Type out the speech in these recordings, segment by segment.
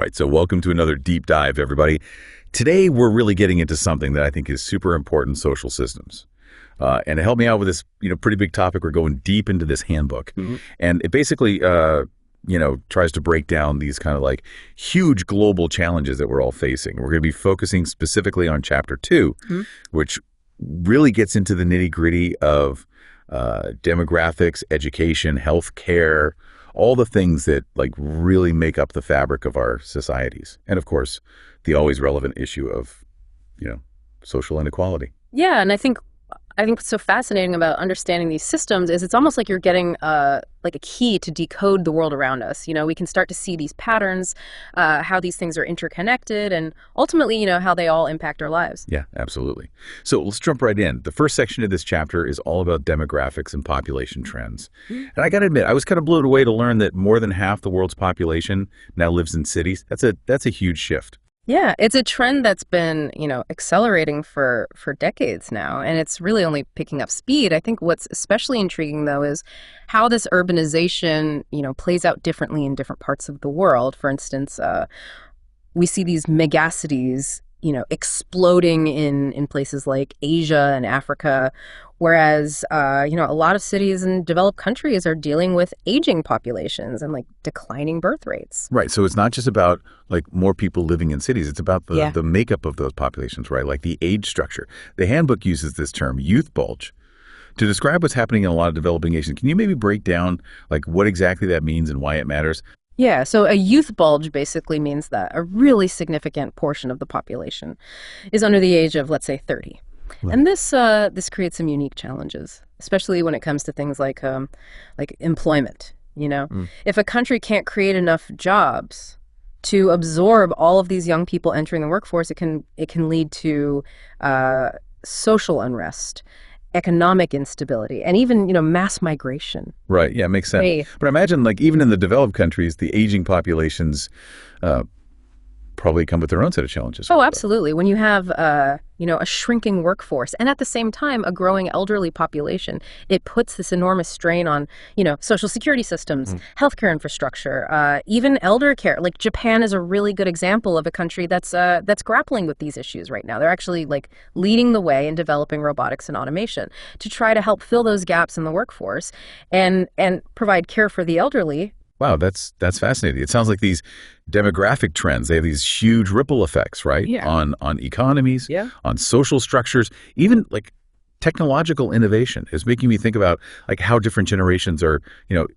Right, so welcome to another deep dive, everybody. Today, we're really getting into something that I think is super important, social systems. And to help me out with this, pretty big topic, we're going deep into this handbook. And it basically, tries to break down these kind of like huge global challenges that we're all facing. We're going to be focusing specifically on chapter 2, which really gets into the nitty-gritty of demographics, education, healthcare, all the things that like really make up the fabric of our societies. And of course, the always relevant issue of, social inequality. Yeah, and I think what's so fascinating about understanding these systems is it's almost like you're getting like a key to decode the world around us. We can start to see these patterns, how these things are interconnected, and ultimately, how they all impact our lives. Yeah, absolutely. So let's jump right in. The first section of this chapter is all about demographics and population trends. And I got to admit, I was kind of blown away to learn that more than half the world's population now lives in cities. That's a huge shift. Yeah, it's a trend that's been, accelerating for decades now, and it's really only picking up speed. I think what's especially intriguing, though, is how this urbanization, plays out differently in different parts of the world. For instance, we see these megacities, exploding in places like Asia and Africa, whereas, a lot of cities in developed countries are dealing with aging populations and like declining birth rates. Right. So it's not just about like more people living in cities. It's about the makeup of those populations, right? Like the age structure. The handbook uses this term, youth bulge, to describe what's happening in a lot of developing nations. Can you maybe break down like what exactly that means and why it matters? Yeah, so a youth bulge basically means that a really significant portion of the population is under the age of, let's say, 30. Right. And this creates some unique challenges, especially when it comes to things like employment. If a country can't create enough jobs to absorb all of these young people entering the workforce, it can lead to social unrest, economic instability, and even, mass migration. Right. Yeah, makes sense. But imagine like even in the developed countries, the aging populations probably come with their own set of challenges. Oh, absolutely. When you have, a shrinking workforce and at the same time a growing elderly population, it puts this enormous strain on, social security systems, healthcare infrastructure, even elder care. Like Japan is a really good example of a country that's grappling with these issues right now. They're actually like leading the way in developing robotics and automation to try to help fill those gaps in the workforce and provide care for the elderly. Wow, that's fascinating. It sounds like these demographic trends, they have these huge ripple effects, right? Yeah. On economies, on social structures, even like technological innovation is making me think about like how different generations are,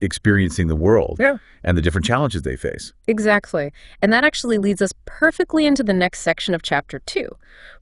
experiencing the world and the different challenges they face. Exactly. And that actually leads us perfectly into the next section of chapter 2,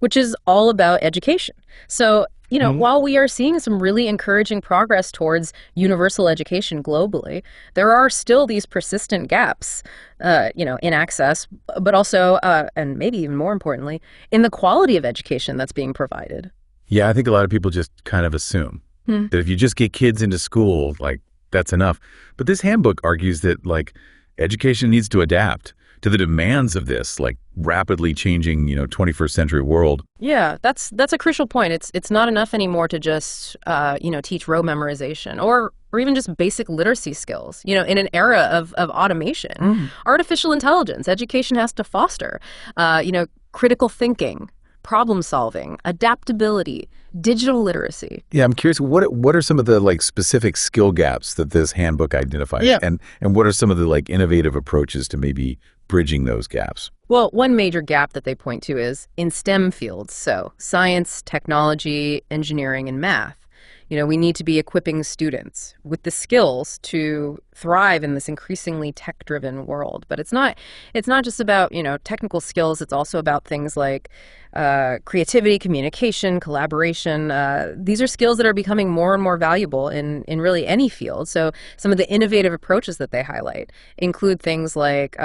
which is all about education. So while we are seeing some really encouraging progress towards universal education globally, there are still these persistent gaps, in access, but also, and maybe even more importantly, in the quality of education that's being provided. Yeah, I think a lot of people just kind of assume that if you just get kids into school, like that's enough. But this handbook argues that like education needs to adapt to the demands of this like rapidly changing, 21st century world. Yeah, that's a crucial point. It's not enough anymore to just, teach rote memorization or even just basic literacy skills. In an era of automation, artificial intelligence, education has to foster, critical thinking, problem solving, adaptability, digital literacy. Yeah, I'm curious, what are some of the like specific skill gaps that this handbook identifies? Yeah. And what are some of the like innovative approaches to maybe bridging those gaps? Well, one major gap that they point to is in STEM fields, so science, technology, engineering, and math. We need to be equipping students with the skills to thrive in this increasingly tech-driven world. But it's not just about, technical skills. It's also about things like creativity, communication, collaboration. These are skills that are becoming more and more valuable in really any field. So some of the innovative approaches that they highlight include things like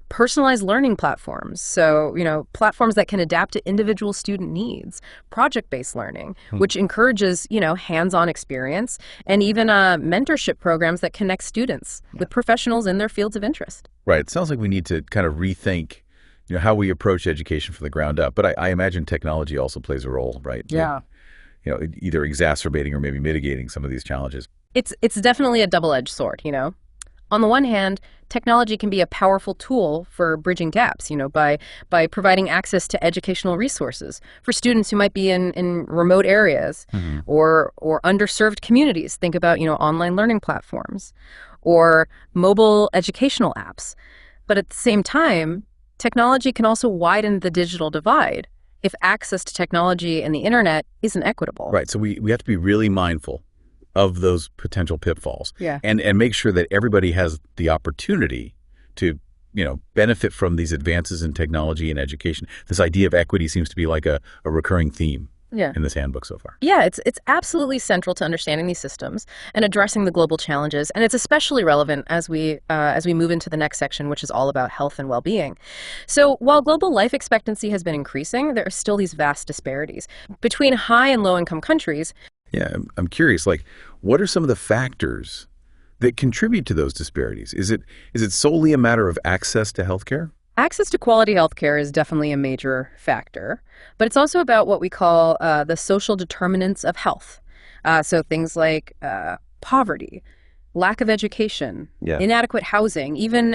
personalized learning platforms. So, platforms that can adapt to individual student needs, project-based learning, which encourages, hands-on experience, and even mentorship programs that connect students with professionals in their fields of interest. Right. It sounds like we need to kind of rethink, how we approach education from the ground up. But I imagine technology also plays a role, right? Yeah. Either exacerbating or maybe mitigating some of these challenges. It's definitely a double-edged sword, On the one hand, technology can be a powerful tool for bridging gaps, by providing access to educational resources for students who might be in remote areas or underserved communities. Think about, online learning platforms or mobile educational apps. But at the same time, technology can also widen the digital divide if access to technology and the internet isn't equitable. Right. So we have to be really mindful of those potential pitfalls. Yeah. And make sure that everybody has the opportunity to, benefit from these advances in technology and education. This idea of equity seems to be like a recurring theme in this handbook so far. Yeah, it's absolutely central to understanding these systems and addressing the global challenges, and it's especially relevant as we move into the next section, which is all about health and well-being. So while global life expectancy has been increasing, there are still these vast disparities between high and low-income countries. Yeah, I'm curious, what are some of the factors that contribute to those disparities? Is it solely a matter of access to healthcare? Access to quality healthcare is definitely a major factor, but it's also about what we call the social determinants of health. So things like poverty, lack of education, inadequate housing, even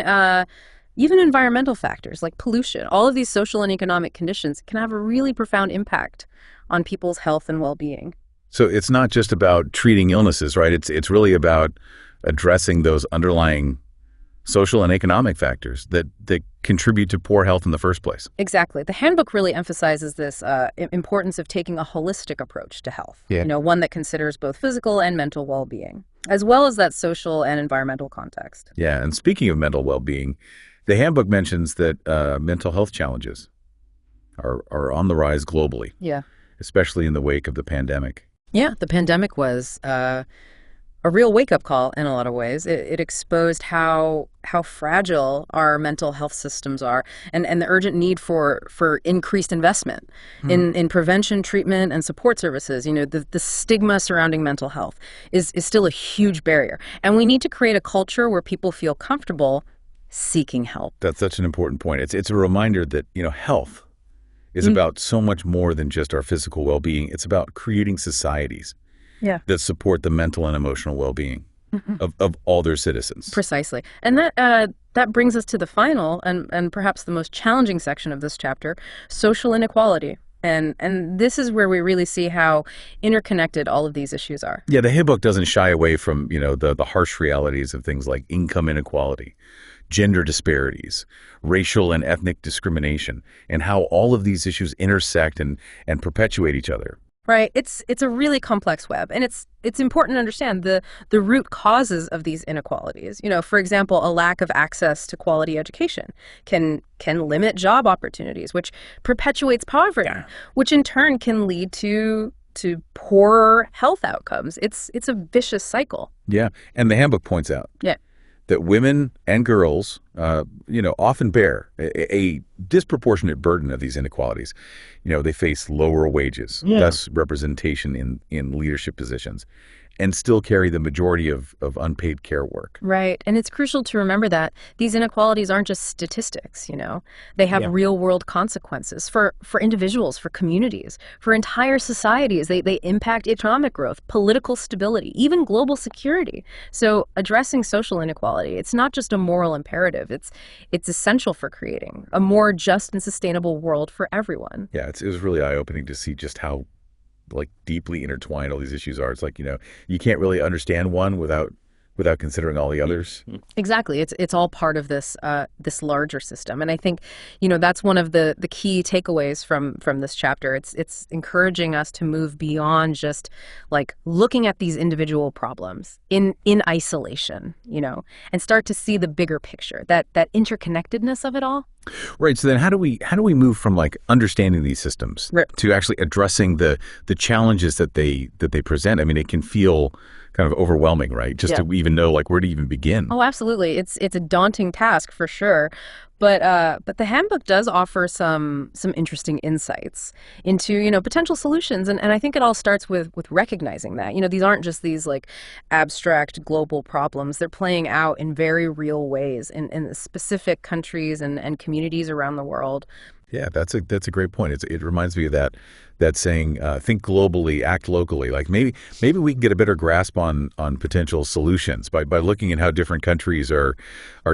environmental factors like pollution. All of these social and economic conditions can have a really profound impact on people's health and well-being. So it's not just about treating illnesses, right? It's really about addressing those underlying social and economic factors that contribute to poor health in the first place. Exactly. The handbook really emphasizes this importance of taking a holistic approach to health, one that considers both physical and mental well-being, as well as that social and environmental context. Yeah, and speaking of mental well-being, the handbook mentions that mental health challenges are on the rise globally, especially in the wake of the pandemic. Yeah, the pandemic was a real wake-up call in a lot of ways. It exposed how fragile our mental health systems are and the urgent need for increased investment in prevention, treatment, and support services. The stigma surrounding mental health is still a huge barrier. And we need to create a culture where people feel comfortable seeking help. That's such an important point. It's a reminder that, health is about so much more than just our physical well-being. It's about creating societies that support the mental and emotional well-being of all their citizens. Precisely. And that brings us to the final and perhaps the most challenging section of this chapter, social inequality. And this is where we really see how interconnected all of these issues are. Yeah, the handbook doesn't shy away from, the harsh realities of things like income inequality, gender disparities, racial and ethnic discrimination, and how all of these issues intersect and perpetuate each other. Right. It's a really complex web, and it's important to understand the root causes of these inequalities. For example, a lack of access to quality education can limit job opportunities, which perpetuates poverty, which in turn can lead to poorer health outcomes. It's a vicious cycle. Yeah, and the handbook points out that women and girls, often bear a disproportionate burden of these inequalities. They face lower wages, less representation in leadership positions, and still carry the majority of unpaid care work. Right. And it's crucial to remember that these inequalities aren't just statistics, They have real-world consequences for individuals, for communities, for entire societies. They impact economic growth, political stability, even global security. So addressing social inequality, it's not just a moral imperative. It's essential for creating a more just and sustainable world for everyone. Yeah, it was really eye-opening to see just how deeply intertwined all these issues are. It's like, you can't really understand one without considering all the others. Exactly. It's all part of this larger system. And I think, that's one of the key takeaways from this chapter. It's encouraging us to move beyond just looking at these individual problems in isolation, and start to see the bigger picture, that interconnectedness of it all. Right. So then how do we move from understanding these systems to actually addressing the challenges that they present? I mean, it can feel kind of overwhelming, right? Just to even know where to even begin. Oh, absolutely. It's a daunting task for sure. But the handbook does offer some interesting insights into, potential solutions. And I think it all starts with recognizing that, these aren't just these abstract global problems. They're playing out in very real ways in specific countries and communities around the world. Yeah, that's a great point. It reminds me of that saying, think globally, act locally. Like maybe we can get a better grasp on potential solutions by looking at how different countries are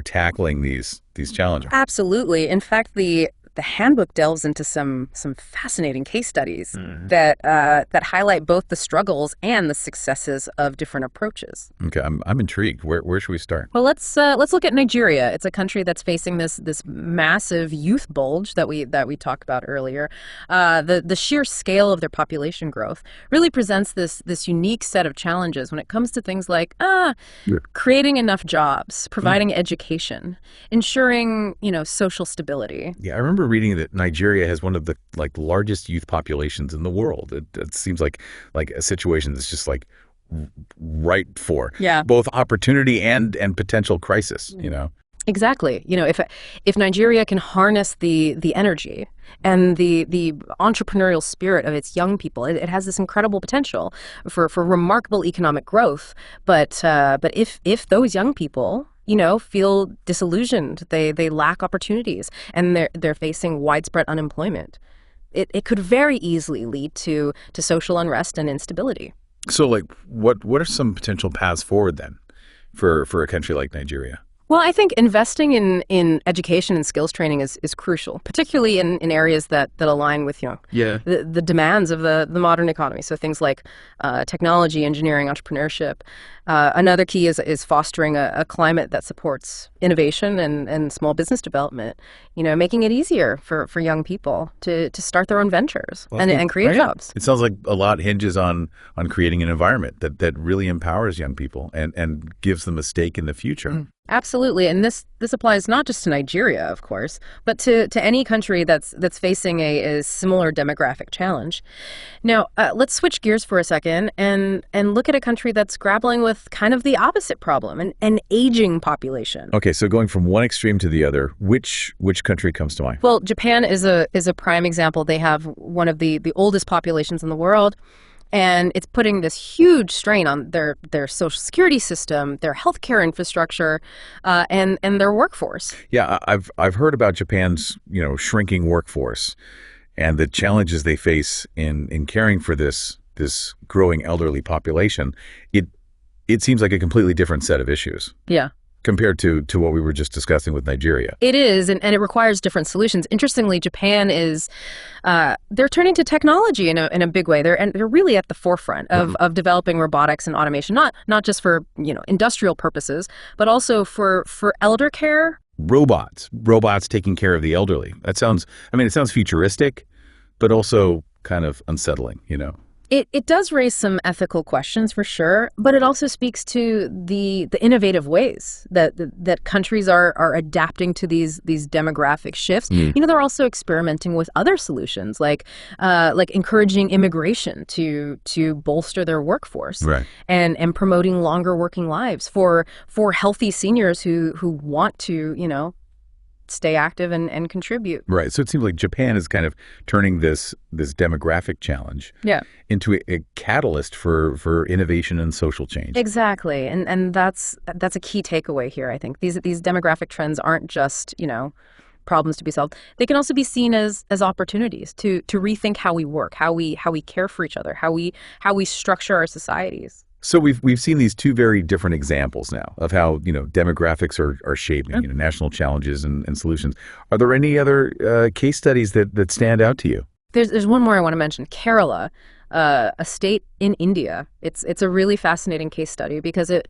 tackling these challenges. Absolutely. In fact, the handbook delves into some fascinating case studies that highlight both the struggles and the successes of different approaches. Okay, I'm intrigued. Where should we start? Well, let's look at Nigeria. It's a country that's facing this massive youth bulge that we talked about earlier. The sheer scale of their population growth really presents this unique set of challenges when it comes to things like creating enough jobs, providing education, ensuring social stability. Yeah, I remember reading that Nigeria has one of the largest youth populations in the world. It seems like a situation that's just right for both opportunity and potential crisis. Exactly. If Nigeria can harness the energy and the entrepreneurial spirit of its young people, it has this incredible potential for remarkable economic growth. But if those young people feel disillusioned, they lack opportunities, and they're facing widespread unemployment, it could very easily lead to social unrest and instability. So, what are some potential paths forward then for a country like Nigeria? Well, I think investing in education and skills training is crucial, particularly in areas that align with the demands of the modern economy. So things like technology, engineering, entrepreneurship. Another key is fostering a climate that supports innovation and small business development. Making it easier for young people to start their own ventures and create jobs. It sounds like a lot hinges on creating an environment that really empowers young people and gives them a stake in the future. Absolutely, and this applies not just to Nigeria, of course, but to any country that's facing a similar demographic challenge. Now, let's switch gears for a second and look at a country that's grappling with kind of the opposite problem, an aging population. Okay, so going from one extreme to the other, which country comes to mind? Well, Japan is a prime example. They have one of the oldest populations in the world. And it's putting this huge strain on their social security system, their healthcare infrastructure, and their workforce. Yeah, I've heard about Japan's shrinking workforce and the challenges they face in caring for this growing elderly population. It seems like a completely different set of issues. Yeah. Compared to what we were just discussing with Nigeria. It is, and it requires different solutions. Interestingly, Japan is, they're turning to technology in a big way. They're really at the forefront of developing robotics and automation, not just for industrial purposes, but also for elder care. Robots taking care of the elderly. It sounds futuristic, but also kind of unsettling, It does raise some ethical questions for sure, but it also speaks to the innovative ways that countries are adapting to these demographic shifts. They're also experimenting with other solutions like encouraging immigration to bolster their workforce, right, and promoting longer working lives for healthy seniors who want to stay active and contribute. Right. So it seems like Japan is kind of turning this demographic challenge into a catalyst for innovation and social change. Exactly. And that's a key takeaway here, I think. These demographic trends aren't just, problems to be solved. They can also be seen as opportunities to rethink how we work, how we care for each other, how we structure our societies. So we've seen these two very different examples now of how demographics are shaping national challenges and solutions. Are there any other case studies that stand out to you? There's one more I want to mention. Kerala, a state in India. It's a really fascinating case study because it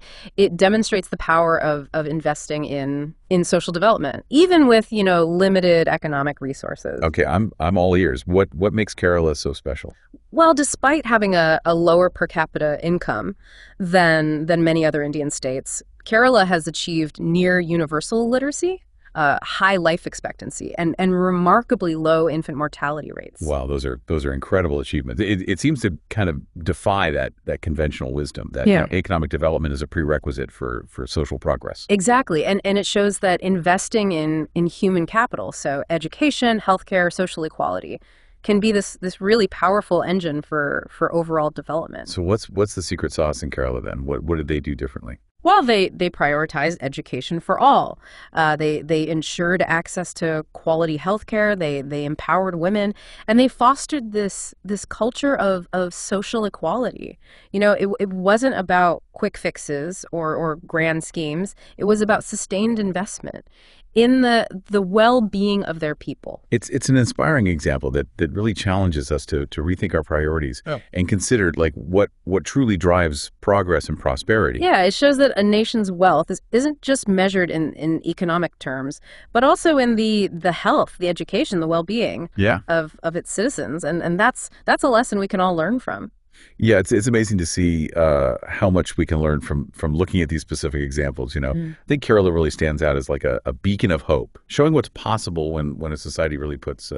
demonstrates the power of investing in social development, even with limited economic resources. Okay, I'm all ears. What makes Kerala so special? Well, despite having a lower per capita income than many other Indian states, Kerala has achieved near universal literacy, high life expectancy, and remarkably low infant mortality rates. Wow, those are incredible achievements. It seems to kind of defy that conventional wisdom that economic development is a prerequisite for social progress. Exactly, and it shows that investing in human capital, so education, healthcare, social equality, can be this really powerful engine for overall development. So what's the secret sauce in Kerala then? What did they do differently? While they prioritized education for all, they ensured access to quality healthcare. They empowered women, and they fostered this culture of social equality. It wasn't about quick fixes or grand schemes. It was about sustained investment in the well-being of their people. It's an inspiring example that really challenges us to rethink our priorities and consider like what truly drives progress and prosperity. Yeah, it shows that a nation's wealth isn't just measured in economic terms, but also in the health, the education, the well-being of its citizens. And that's a lesson we can all learn from. Yeah, it's amazing to see how much we can learn from looking at these specific examples. I think Carola really stands out as like a beacon of hope, showing what's possible when a society really puts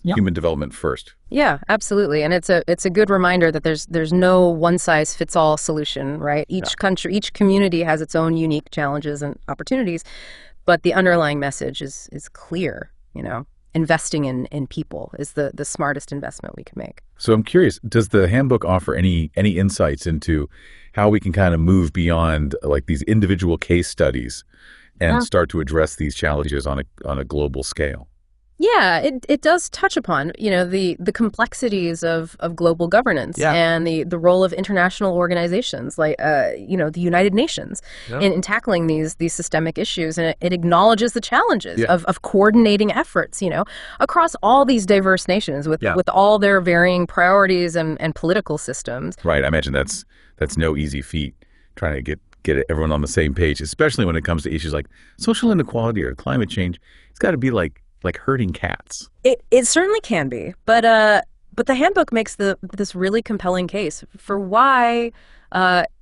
human development first. Yeah, absolutely. And it's a good reminder that there's no one size fits all solution, right? Each country, each community has its own unique challenges and opportunities, but the underlying message is clear. Investing in people is the smartest investment we can make. So I'm curious, does the handbook offer any insights into how we can kind of move beyond like these individual case studies and start to address these challenges on a global scale? Yeah, it does touch upon, the complexities of global governance and the role of international organizations like, the United Nations in tackling these systemic issues. And it acknowledges the challenges of coordinating efforts, across all these diverse nations with all their varying priorities and political systems. Right. I imagine that's no easy feat, trying to get everyone on the same page, especially when it comes to issues like social inequality or climate change. It's got to be like herding cats. It certainly can be, but the handbook makes this really compelling case for why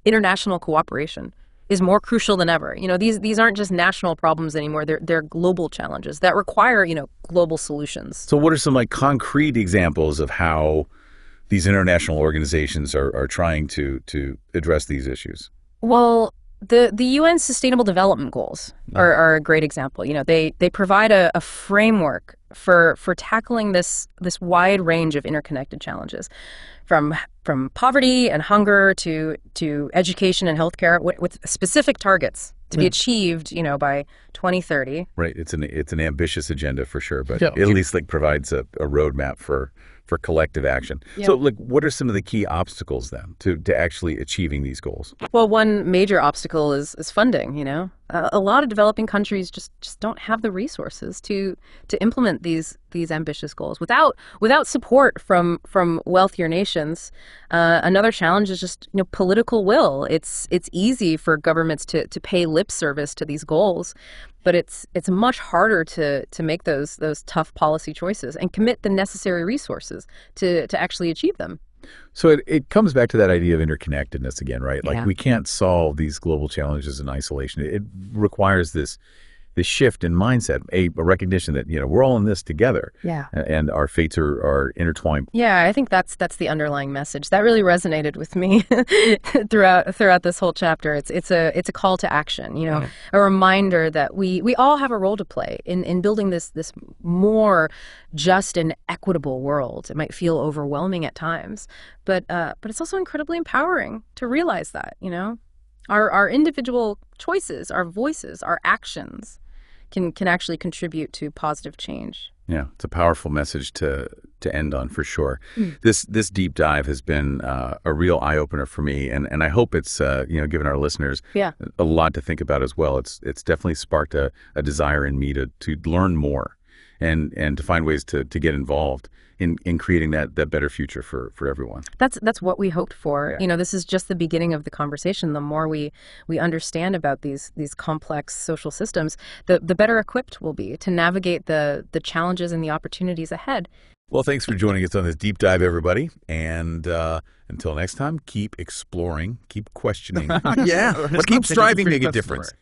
international cooperation is more crucial than ever. These aren't just national problems anymore. They're global challenges that require global solutions. So what are some like concrete examples of how these international organizations are trying to address these issues? Well, the UN Sustainable Development Goals are a great example. They provide a framework for tackling this wide range of interconnected challenges, from poverty and hunger to education and healthcare, with specific targets to be achieved, by 2030. Right. It's an ambitious agenda for sure, but it at least provides a roadmap for collective action. Yeah. So what are some of the key obstacles then to actually achieving these goals? Well, one major obstacle is funding. A lot of developing countries just don't have the resources to implement these ambitious goals without support from wealthier nations. Another challenge is just political will. It's easy for governments to pay lip service to these goals, but it's much harder to make those tough policy choices and commit the necessary resources to actually achieve them. So it comes back to that idea of interconnectedness again, right? We can't solve these global challenges in isolation. It requires this shift in mindset, a recognition that we're all in this together, and our fates are intertwined. Yeah, I think that's the underlying message that really resonated with me throughout this whole chapter. It's a call to action, a reminder that we all have a role to play in building this more just and equitable world. It might feel overwhelming at times, but it's also incredibly empowering to realize that our individual choices, our voices, our actions can actually contribute to positive change. Yeah, it's a powerful message to end on for sure. This deep dive has been a real eye opener for me, and I hope it's given our listeners a lot to think about as well. It's definitely sparked a desire in me to learn more and to find ways to get involved in creating that better future for everyone. That's what we hoped for. This is just the beginning of the conversation. The more we understand about these complex social systems, the better equipped we'll be to navigate the challenges and the opportunities ahead. Well, thanks for joining us on this deep dive, everybody. And until next time, keep exploring, keep questioning. Let's keep striving to make a difference.